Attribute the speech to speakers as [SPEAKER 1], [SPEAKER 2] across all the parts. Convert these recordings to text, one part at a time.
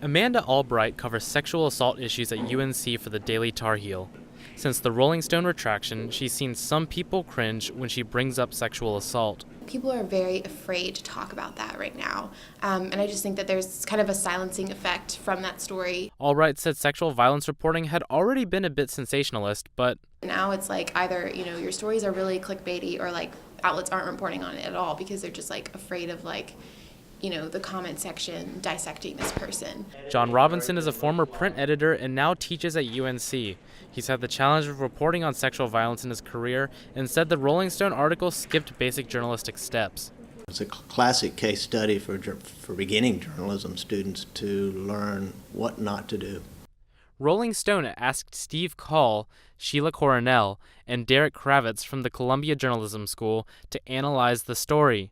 [SPEAKER 1] Amanda Albright covers sexual assault issues at UNC for the Daily Tar Heel. Since the Rolling Stone retraction, she's seen some people cringe when she brings up sexual assault.
[SPEAKER 2] People are very afraid to talk about that right now, and I just think that there's kind of a silencing effect from that story.
[SPEAKER 1] Albright said sexual violence reporting had already been a bit sensationalist, but
[SPEAKER 2] Now it's like either, your stories are really clickbaity or like outlets aren't reporting on it at all because they're just like afraid of the comment section dissecting this person.
[SPEAKER 1] John Robinson is a former print editor and now teaches at UNC. He's had the challenge of reporting on sexual violence in his career and said the Rolling Stone article skipped basic journalistic steps.
[SPEAKER 3] It's a classic case study for beginning journalism students to learn what not to do.
[SPEAKER 1] Rolling Stone asked Steve Call, Sheila Coronel, and Derek Kravitz from the Columbia Journalism School to analyze the story.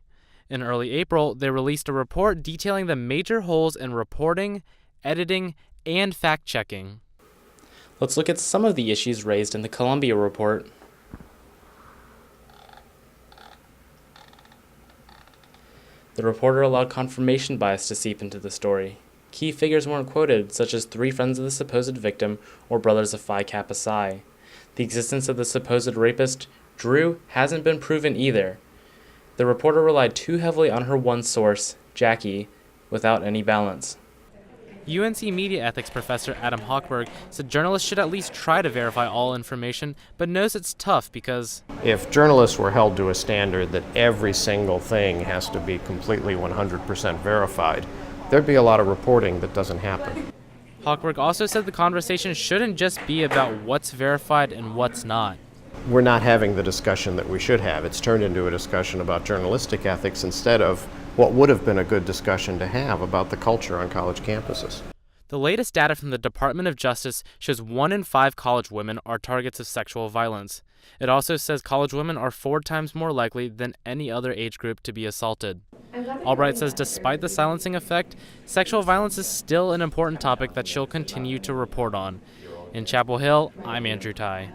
[SPEAKER 1] In early April, they released a report detailing the major holes in reporting, editing, and fact-checking. Let's look at some of the issues raised in the Columbia report. The reporter allowed confirmation bias to seep into the story. Key figures weren't quoted, such as 3 friends of the supposed victim or brothers of Phi Kappa Psi. The existence of the supposed rapist, Drew, hasn't been proven either. The reporter relied too heavily on her one source, Jackie, without any balance. UNC media ethics professor Adam Hochberg said journalists should at least try to verify all information, but knows it's tough because
[SPEAKER 4] if journalists were held to a standard that every single thing has to be completely 100% verified, there'd be a lot of reporting that doesn't happen.
[SPEAKER 1] Hochberg also said the conversation shouldn't just be about what's verified and what's not.
[SPEAKER 4] We're not having the discussion that we should have. It's turned into a discussion about journalistic ethics instead of what would have been a good discussion to have about the culture on college campuses.
[SPEAKER 1] The latest data from the Department of Justice shows 1 in 5 college women are targets of sexual violence. It also says college women are 4 times more likely than any other age group to be assaulted. Albright says despite the silencing effect, sexual violence is still an important topic that she'll continue to report on. In Chapel Hill, I'm Andrew Ty.